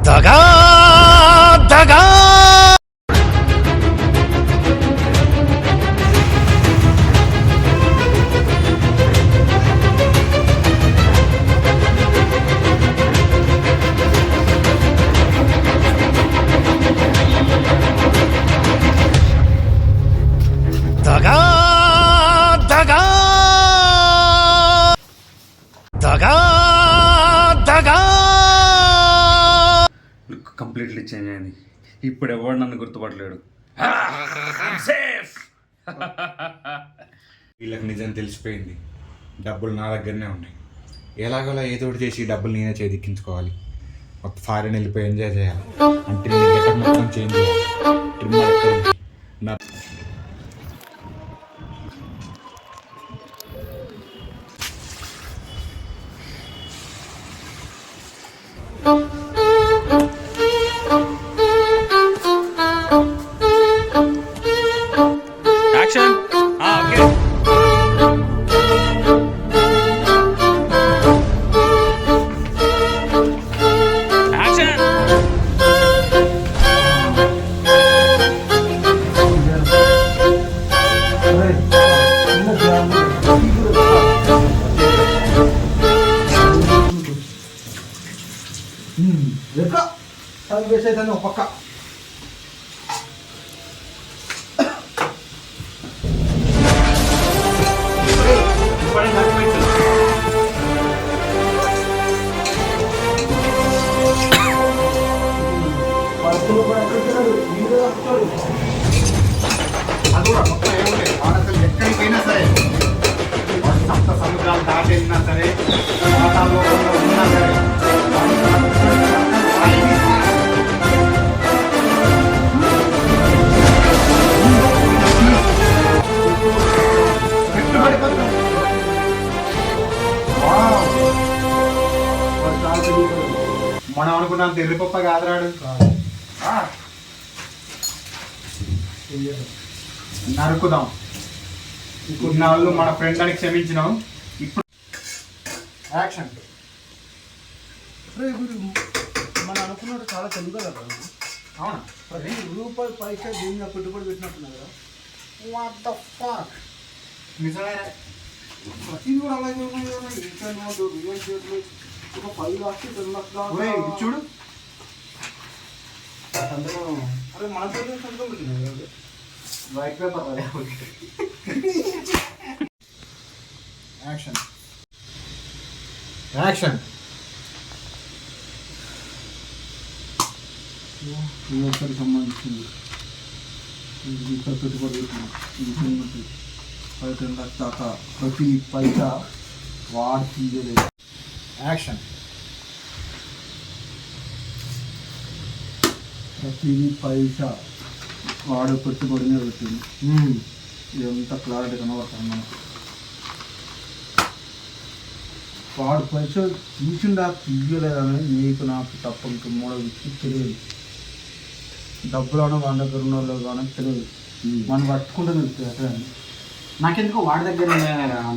దగా దగా దగా దగా దగా దగా కంప్లీట్లీ చేంజ్ అయింది. ఇప్పుడు ఎవరు నన్ను గుర్తుపట్టలేడు. వీళ్ళకి నిజం తెలిసిపోయింది. డబ్బులు నా దగ్గరనే ఉన్నాయి. ఎలాగోలా ఏదో ఒకటి చేసి డబ్బులు నేనే చేదిక్కించుకోవాలి. మొత్తం ఫారెన్ వెళ్ళిపోయి ఎంజాయ్ చేయాలి. అంటే నేను గెటప్ మొత్తం చేంజ్ చేయాలి. నా యాక్షన్. ఓకే. యాక్షన్. లెక్క టైం వేస్ట్ అవుతుంది ఒక పక్క. పరుపులు కూడా ఎక్కడికి వీడు వస్తాడు. అది కూడా మొత్తం ఏముంటాయి భారతలు ఎక్కడికైనా సరే, సప్త సముద్రాలు దాటి వెళ్ళినా సరే, పాతాళలోకంలో ఉన్నా సరే, పెట్టుబడి పథకం. మనం అనుకున్నంత ఎర్రిపప్ప కాదురాడు. నరుకుదాం. ఇన్నాళ్ళు మన ఫ్రెండ్ అని క్షమించినాం. ఇప్పుడు యాక్షన్. మనం అనుకున్నట్టు చాలా తెలుగు కదా. అవునా? రూపాయలు పైసా దీని మీద పెట్టుబడి పెట్టినట్టున్నారు కదా. What the fuck. నిజమేనా? ప్రతిది కూడా అలాగే ఉన్నాయి కదా. ఇంటర్నెట్ రియల్ ఎస్టేట్లు ఒక 5 లక్షలు 10 లక్షలు ఇది చూడు. అరే మన పేరు సంతకం పెట్టినాయి. White paper action. యాక్షన్. రియల్కి సంబంధించింది. ఇక్కడ పెట్టుబడి పెట్టినాం. ఇంటర్నెట్ 10 లక్షల దాకా ప్రతి పైసా వాడు తీయలేదు. యాక్షన్. ప్రతిదీ పైసా వాడు పెట్టుబడినే పెట్టింది. ఎంత క్లారిటీ కనబడుతుంది మనకు. వాడు పైసలు తీసిండా తీయలేదని నీకు నాకు తప్ప ఇంక మూడో వ్యక్తి తెలియదు. డబ్బులను మన దగ్గర ఉన్న వాళ్ళు కానీ తెలియదు. మనం పట్టుకుంటే తెలుస్తుంది అట్లా. నాకెందుకు వాడి దగ్గర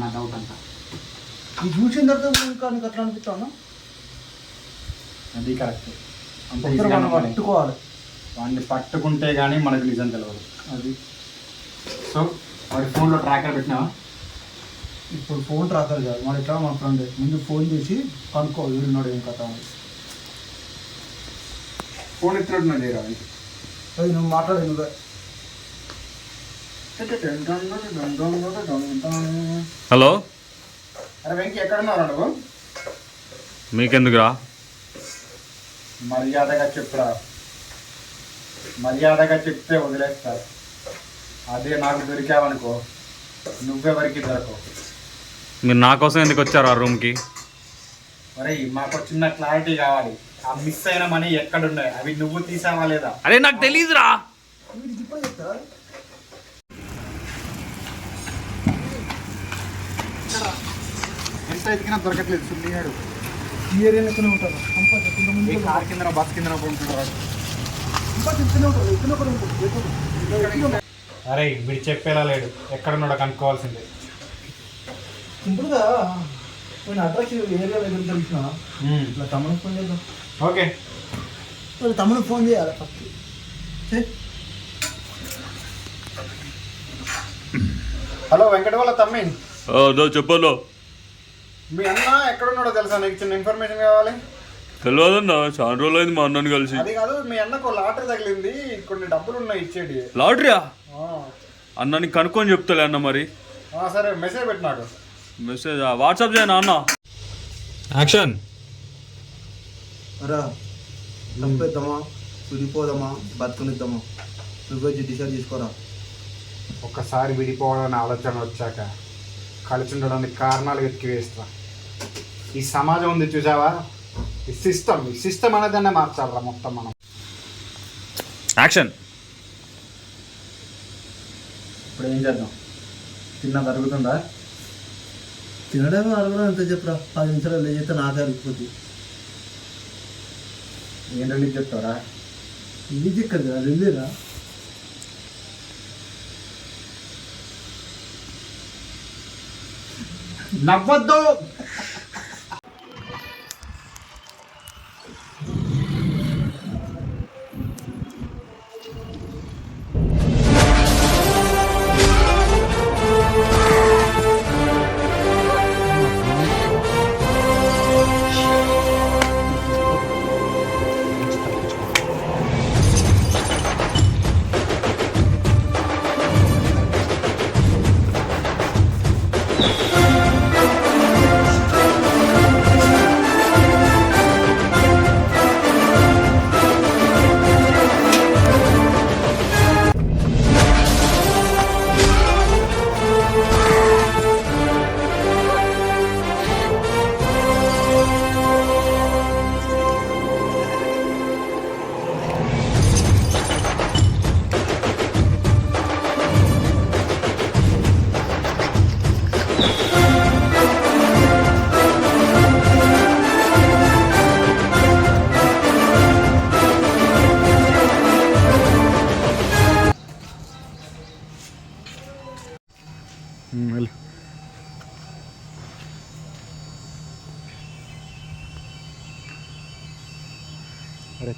నా డౌట్ అంతా. ఈ చూసిన తర్వాత ఇంకా నీకు అట్లా అనిపిస్తాను. అది కరెక్ట్. అందరూ మనం పట్టుకోవాలి. వాడిని పట్టుకుంటే కానీ మనకు నిజం తెలియదు. అది సో వాడి ఫోన్లో ట్రాకర్ పెట్టినావా? ఇప్పుడు ఫోన్ రాకలు కాదు. మన ఇట్లా మా ఫ్రెండ్ ముందు ఫోన్ చేసి కనుక్కో వీడున్నాడు ఏం కథ అని. ఫోన్ ఎత్తున్నా చేయరా? అది నువ్వు మాట్లాడు. నువ్వే హలో, అరే వెంకీ ఎక్కడున్నారా నువ్వు? మీకెందుకురా? మర్యాదగా చెప్పురా. మర్యాదగా చెప్తే వదిలేస్తా. అదే నాకు దొరికావనుకో నువ్వెవరికి దొరకవు. మీరు నా కోసం ఎందుకు వచ్చారు ఆ రూమ్కి? మరి మాకు చిన్న క్లారిటీ కావాలి. ఆ మిస్ అయిన మనీ ఎక్కడున్నాయి? అవి నువ్వు తీసావా లేదా? అరే నాకు తెలీదురా. ఇప్పుడు చెప్తా. ఎంత ఎదిగినా దొరకట్లేదు. సుల్లిగాడు ఈ ఏరియాలో ఎక్కడ ఉంటారు? ఏ కార్ కింద బస్ కింద ఉంటున్నాడు. అరే వీడు చెప్పేలా లేడు. ఎక్కడున్నాడో కనుక్కోవాల్సిందే. సింపుల్గా నేను అడ్రస్ ఏరియాలో ఎదురు తెలిసిన ఇట్లా తమ్ముడు ఫోన్ చేద్దాం. ఓకే వాళ్ళ తమ్ముడు ఫోన్ చేయాలి ఫస్ట్. హలో వెంకట వాళ్ళ తమ్మి, చెప్పలో మీ అన్న ఎక్కడున్నాడో తెలుసా? నీకు చిన్న ఇన్ఫర్మేషన్ కావాలి. తెలియదన్నా, చాలా రోజులు అయింది మా అన్నని కలిసి. అది కాదు, మీ అన్నకు లాటరీ తగిలింది, కొన్ని డబ్బులు ఉన్నాయి ఇచ్చేటి. లాటరీయా? అన్నని కనుక్కొని చెప్తాలే అన్న. మరి సరే, మెసేజ్ పెట్టినాడు. మెసేజ్ వాట్సాప్ చేయనా అన్న? యాక్షన్. రా చంపేద్దామా, విడిపోదామా, బతుకునిద్దామా, నువ్వే డిసైడ్ తీసుకోరా. ఒక్కసారి విడిపోవాలనే ఆలోచన వచ్చాక కలిసి ఉండడానికి కారణాలు వెతికి వేస్తా. ఈ సమాజం ఉంది చూసావా, ఈ సిస్టమ్ అనేదాన్నే మార్చాలరా మొత్తం మనం. యాక్షన్. ఇప్పుడు ఏం చేద్దాం? తిన్నది అరుగుతుందా? తినడం అరగడం ఎంత చెప్పురా, 10 నిమిషాలు లేచైతే నాకే అరిగిపోతుంది. ఏం రిలీజ్ చెప్తారా? ఇది చిక్కదు వెళ్ళిరా. నవ్వద్దు.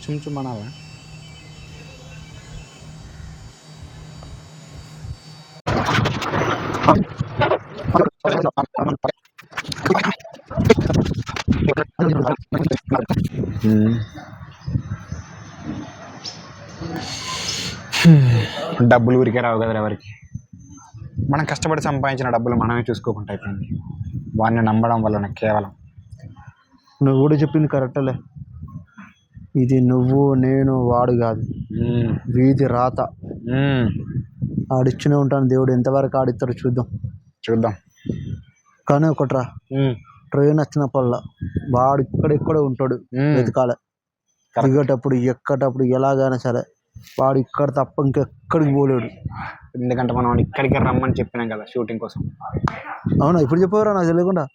చుంచుమనాలా? డబ్బులు ఊరికే రావు కదా ఎవరికి. మనం కష్టపడి సంపాదించిన డబ్బులు మనమే చూసుకోకుండా అయిపోయింది. వాడిని నమ్మడం వలన కేవలం. నువ్వు కూడా చెప్పింది కరెక్టలే. ఇది నువ్వు నేను వాడు కాదు, వీధి రాత. ఆడిచ్చునే ఉంటాను, దేవుడు ఎంతవరకు ఆడిస్తారో చూద్దాం. కానీ ఒకట్రా, ట్రైన్ వచ్చినప్పుడల్లా వాడు ఇక్కడెక్కడే ఉంటాడు, వెతకాలే. దిగేటప్పుడు ఎక్కటప్పుడు ఎలాగైనా సరే వాడు ఇక్కడ తప్ప ఇంకెక్కడికి పోలేడు. ఎందుకంటే మనం ఇక్కడికి రమ్మని చెప్పినాం కదా షూటింగ్ కోసం. అవునా? ఇప్పుడు చెప్పారా? నాకు తెలియకుండా.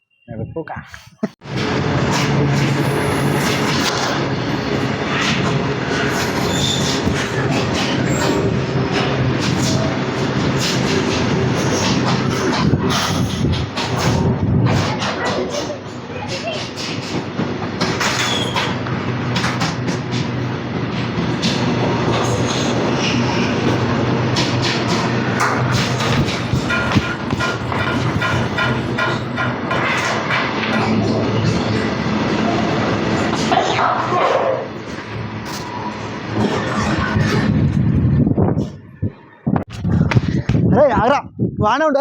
రే ఆగరా, బాగానే ఉండు.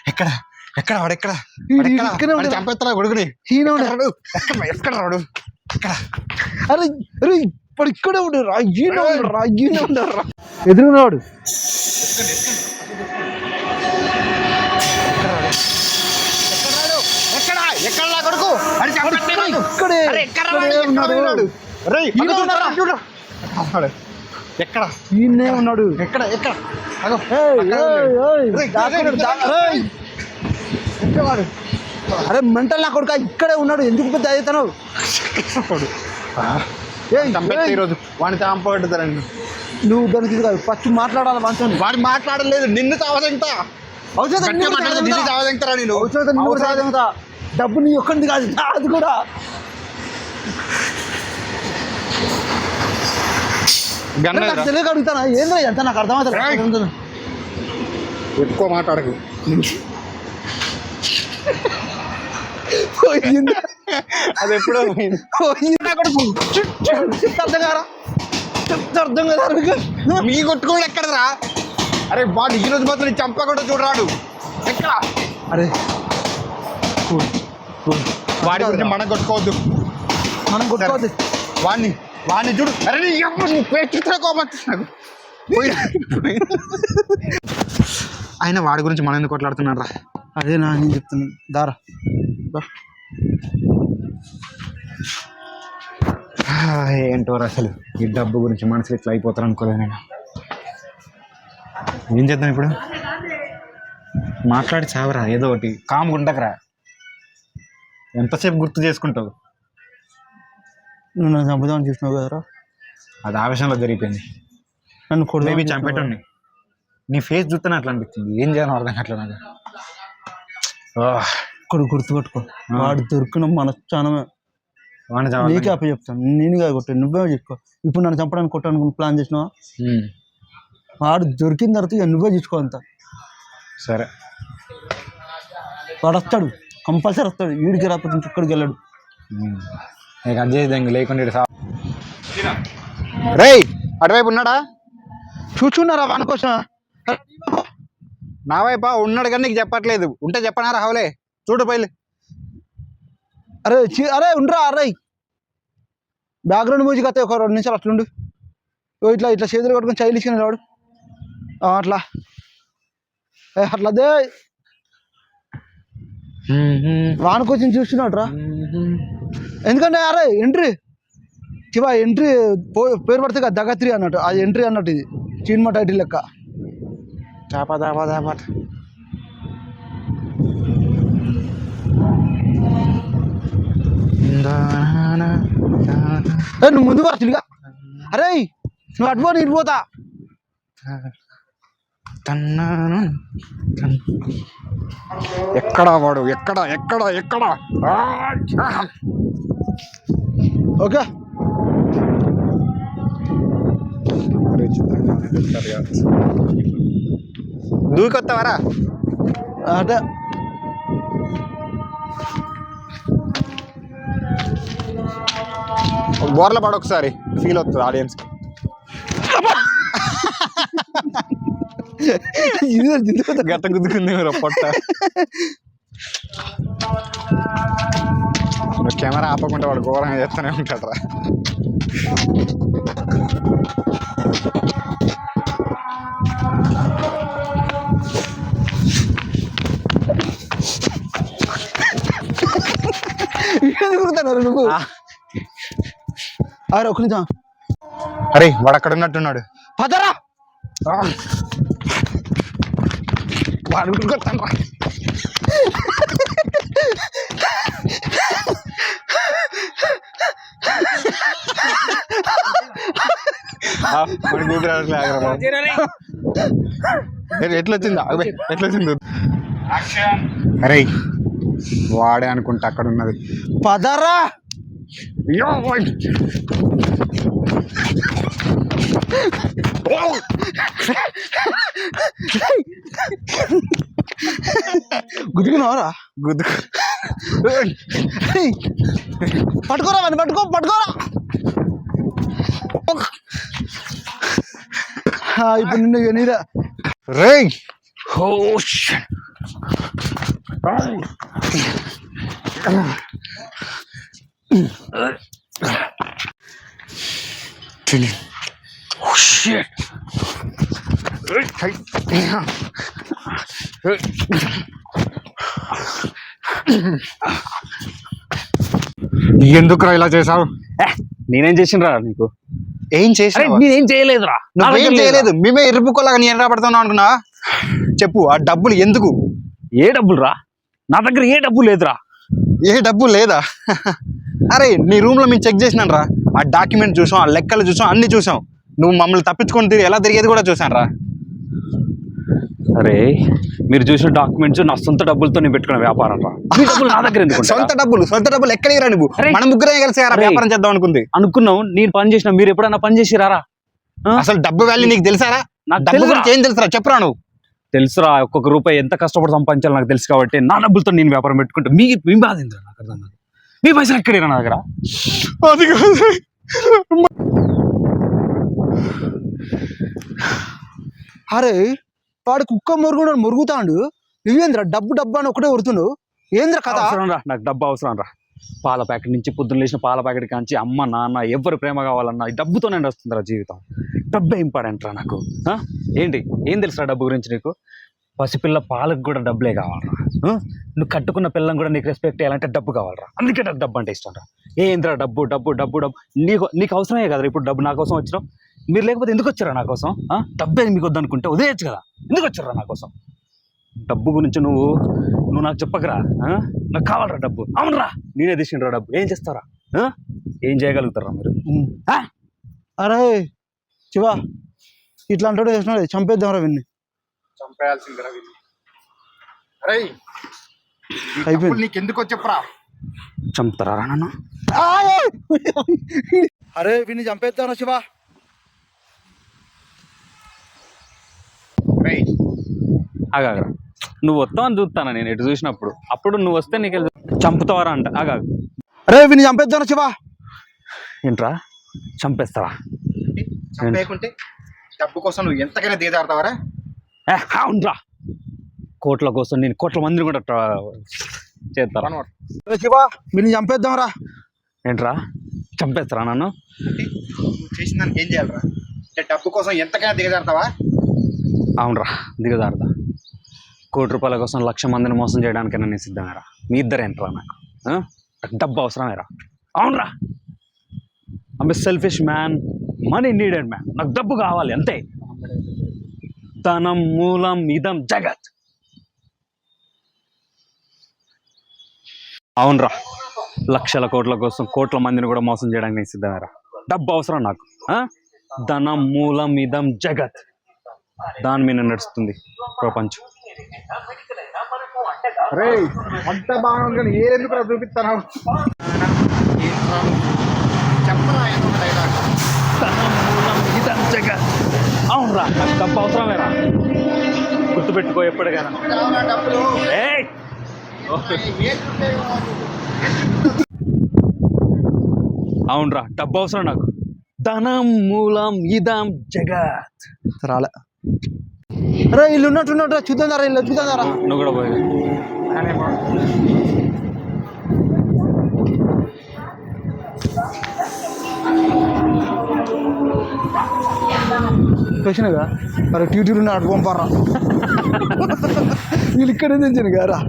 ఎక్కడ ఎక్కడ వాడు ఎక్కడ చంపేస్తారా కొడుకుని ఎక్కడ రాడు ఎక్కడ అరే అరే ఇప్పుడు ఇక్కడే ఉండరు అయ్యనే ఉండరు అయ్యనే ఉండరు ఎదురున్నాడు ఎక్కడ కొడుకు ఇక్కడే ఉన్నాడు ఎక్కడ ఈయనే ఉన్నాడు ఎక్కడ ఎక్కడ అరే మెంటల్ నా కొడుక ఇక్కడే ఉన్నాడు ఎందుకు పెద్ద అవుతున్నావు ఈరోజు వాడిని చంపబెడతారండి నువ్వు దానికి ఇది కాదు ఫస్ట్ మాట్లాడాలి మంచం వాడు మాట్లాడలేదు నిన్ను చావదంతా నిన్ను చావదంటారా నేను డబ్బు నీ ఒక్కడిది కాదు అది కూడా తెలియక అడుగుతానా ఏంద్రా ఎంత నాకు అర్థమవుతుంది ఎక్కువ మాట్లాడకు అది ఎప్పుడో అర్థం కదా మీ కొట్టుకోడు ఎక్కడరా అరే వాడు ఈ రోజు మాత్రం చంపకుండా చూడరాడు ఎక్కడ అరే వాడి గురించి మనం కొట్టుకోవద్దు మనం కొట్టుకోవద్దు వాడిని వాడిని చూడు అరే కోపం ఆయన వాడి గురించి మనం ఎందుకు కొట్లాడుతున్నారా అదే నా నేను చెప్తున్నాను దారా ఏంటో అసలు ఈ డబ్బు గురించి మనసులు ఇట్లా అయిపోతారు అనుకోలేదు నేను ఏం చేద్దాం ఇప్పుడు మాట్లాడి చావరా ఏదో ఒకటి కామ్గా ఉండకరా ఎంతసేపు గుర్తు చేసుకుంటావు నువ్వు నన్ను చంపుదామని చూసినావు కదరా అది ఆవేశంలో జరిగిపోయింది నన్ను కొడుకు చంపేటండి నీ ఫేస్ చూస్తేనే అట్లా అనిపిస్తుంది ఏం చేయాలో అర్థం అట్లా నాకు ఇక్కడ గుర్తుపెట్టుకో వాడు దొరికిన మనశ్చానమే నీకే అప్ప చెప్తాను నేనుగా కొట్టాను నువ్వే చెప్పుకో ఇప్పుడు నన్ను చంపడానికి కొట్టడానికి ప్లాన్ చేసినావా వాడు దొరికిన తర్వాత నువ్వే చూసుకో అంత సరే వాడు వస్తాడు కంపల్సరీ వస్తాడు వీడికి రాకపోతే ఇంకెక్కడికి వెళ్ళాడు నీకు అది చేసి లేకుండా రేయ్ అటువైపు ఉన్నాడా చూచున్నారా వాని కోసం నా వైపా ఉన్నాడు కానీ నీకు చెప్పట్లేదు ఉంటే చెప్పనారా హౌలే చూడు పైలు అరే అరే ఉండరా అరే బ్యాక్గ్రౌండ్ మ్యూజిక్ అయితే ఒక 2 నిమిషాలు అట్లుండు ఇట్లా ఇట్లా చేతులు కట్టుకొని చైలు ఇచ్చిన వాడు అట్లా అట్లా అదే వానికొచ్చి చూస్తున్నాడు రా ఎందుకంటే అరే ఎంట్రీ శివ ఎంట్రీ పేరు పడితే కదా దగత్రి అన్నట్టు అది ఎంట్రీ అన్నట్టు ఇది సినిమా టైటిల్ లెక్క నువ్వు ముందు వరుసలుగా అరే నువ్వు అటుపో నేను పోతా ఎక్కడా వాడు ఎక్కడ ఎక్కడ ఎక్కడ ఓకే దూకొస్తావారా అంటే బోర్ల పడ ఒకసారి ఫీల్ అవుతుంది ఆడియన్స్కి గత గుద్దుకుంది మీరు పొట్ట కెమెరా ఆపకుండా వాడు ఘోరంగా చేస్తూనే ఉంటాడు రా కుడుతున్నారు నువ్వు అరే ఒక నిజం అరే వాడు అక్కడ ఉన్నట్టున్నాడు పదరా వాడు కొడతాను ఎట్లొచ్చింది ఎట్లొచ్చింది అరే వాడే అనుకుంటా అక్కడ ఉన్నది పదరా గుద్దుకున్నావరా? గుద్దుకు పట్టుకోరా వాడిని, పట్టుకోరా. ఇప్పుడు నిన్ను నీరా. రేయ్ ఎందుకురా ఇలా చేసావు? నేనేం చేసినరా నీకు? ఏం చేసావు? నేనేం చేయలేదురా. నువ్వేం చేయలేదు. మేమే ఎరుపుకోలాగా నీ ఎర్ర పడుతున్నావు అనుకున్నా. చెప్పు, ఆ డబ్బులు ఎందుకు? ఏ డబ్బులు రా? నా దగ్గర ఏ డబ్బు లేదురా. ఏ డబ్బు లేదా? అరే నీ రూమ్ లో మేము చెక్ చేసినాను రా. ఆ డాక్యుమెంట్ చూసాం, ఆ లెక్కలు చూసాం, అన్ని చూసాం. నువ్వు మమ్మల్ని తప్పించుకొని ఎలా తిరిగేది కూడా చూసాను రా. అరే మీరు చూసిన డాక్యుమెంట్స్ నా సొంత డబ్బులతో నేను పెట్టుకున్న వ్యాపారం రా. మీ డబ్బులు నా దగ్గర ఎందుకు? సొంత డబ్బులు ఎక్కడికి నువ్వు? మన ముగ్గురే కలిసి వ్యాపారం చేద్దాం అనుకుంది. అనుకున్నావు, నేను పని చేసిన. మీరు ఎప్పుడైనా పని చేసిరారా? అసలు డబ్బు వాల్యూ నీకు తెలుసారా? నాకు డబ్బు గురించి ఏం తెలుసురా? చెప్పురా నువ్వు. తెలుసురా, ఒక్కొక్క రూపాయి ఎంత కష్టపడి సంపాదించాలో నాకు తెలుసు కాబట్టి నా డబ్బులతో నేను వ్యాపారం పెట్టుకుంటా. మీ బాధ ఏంద్రా? నాకు అర్థం కాదు. మీ పైసలు ఎక్కడేరా నా దగ్గర? అది కాదు. అరే వాడు కుక్క మురుగుతాడు. నువ్వేంద్ర డబ్బు అని ఒకటే కొడుతుండు. ఏంద్ర కథ? అవసరం రా, నాకు డబ్బు అవసరం రా. పాల ప్యాకెట్ నుంచి పొద్దున్న లేచిన పాల ప్యాకెట్ కాంచి అమ్మ నాన్న ఎవరు ప్రేమ కావాలన్నా ఈ డబ్బుతోనే వస్తుందిరా జీవితం. డబ్బే ఇంపార్టెంట్ రా నాకు. ఏంటి ఏం తెలుసురా డబ్బు గురించి నీకు? పసిపిల్ల పాలకు కూడా డబ్బులే కావాలరా. నువ్వు కట్టుకున్న పిల్లని కూడా నీకు రెస్పెక్ట్ చేయాలంటే డబ్బు కావాలరా. అందుకే నాకు డబ్బు అంటే ఇష్టం రా. ఏంద్రా డబ్బు డబ్బు డబ్బు డబ్బు నీకు అవసరమే కదరా ఇప్పుడు డబ్బు. నా కోసం వచ్చినావు. మీరు లేకపోతే ఎందుకు వచ్చారా నా కోసం? డబ్బే మీకు వద్దనుకుంటే వదిలేయచ్చు కదా. ఎందుకు వచ్చారా నా కోసం? డబ్బు గురించి నువ్వు నాకు చెప్పకరా. నాకు కావాలరా డబ్బు. అవునరా, నేనే తీసుకుంటారా డబ్బు. ఏం చేస్తారా? ఏం చేయగలుగుతారా మీరు? అరే శివా, ఇట్లా అంటాడు చేసినాడు. చంపేద్దాంరా విన్ని. చంపేయాల్సిందిరా వీళ్ళు. అరే అయిపోయింది. నీకు ఎందుకో చెప్పరా? చంపుతారా నన్ను? అరే విన్ని చంపేద్దాంరా శివా. ఆగాగరా, నువ్వు వస్తావని చూస్తానా నేను ఎటు చూసినప్పుడు. అప్పుడు నువ్వు వస్తే నీకు చంపుతావరా అంట. ఆగాగు. అరే విన్ని చంపేద్దాంరా శివా. ఏంట్రా చంపేస్తారా? చంపేయకుంటే డబ్బు కోసం నువ్వు ఎంతకైనా దిగజారుతావరా? అవునరా, కోట్ల కోసం నేను కోట్ల మందిని కూడా చేస్తారా? శివా విన్ని చంపేద్దాంరా. ఏంట్రా చంపేస్తారా నన్ను? చేసిన దానికి ఏం చేయాలరా? అంటే డబ్బు కోసం ఎంతకైనా దిగజారుతావా? అవునరా, దిగజారుదా. ₹1,00,00,000 కోసం 1,00,000 మందిని మోసం చేయడానికైనా నేను సిద్ధమేరా. మీ ఇద్దరేంట్రా నాకు? నాకు డబ్బు అవసరమేరా. అవునరా, I'm a selfish man, money needed man. నాకు డబ్బు కావాలి అంతే. ధనం మూలం ఇదం జగత్. అవునరా, లక్షల కోట్ల కోసం కోట్ల మందిని కూడా మోసం చేయడానికి నేను సిద్ధమేరా. డబ్బు అవసరం నాకు. ధనం మూలం ఇదం జగత్. దాని మీద నడుస్తుంది ప్రపంచం. రే అంత బాగుంది కానీ ఎందుకు చూపిస్తాను? చెప్పరా ఏదో ఒక డైలాగ్. అవునరా, నాకు డబ్బు అవసరమేరా. గుర్తుపెట్టుకో ఎప్పటికైనా. డబ్బులు అవునరా, డబ్బు అవసరం నాకు. ధనం మూలం ఇదం జగత్. రాలే. అరే ఇల్లు ఉన్నట్టున్నట్టు చూద్దాం. ఇల్లు చూద్దాం. నువ్వు కూడా పోయి వచ్చినగా మరి టీటీలు అటు పంపారా. వీళ్ళు ఇక్కడే తెచ్చాను గారా.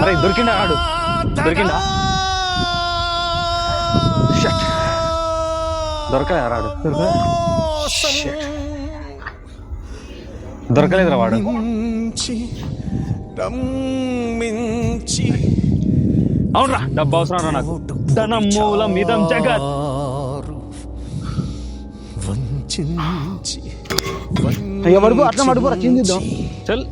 అరే దొరికిండా ఆడు? దొరికిందా? దొరకలే రాడు. దొరకలేదురా వాడు. అవునరా, డబ్బు అవసరం రా నాకు. ధనం మూలం ఇదం జగత్. అట్లా పడుకో చిందిద్దాం. చల్.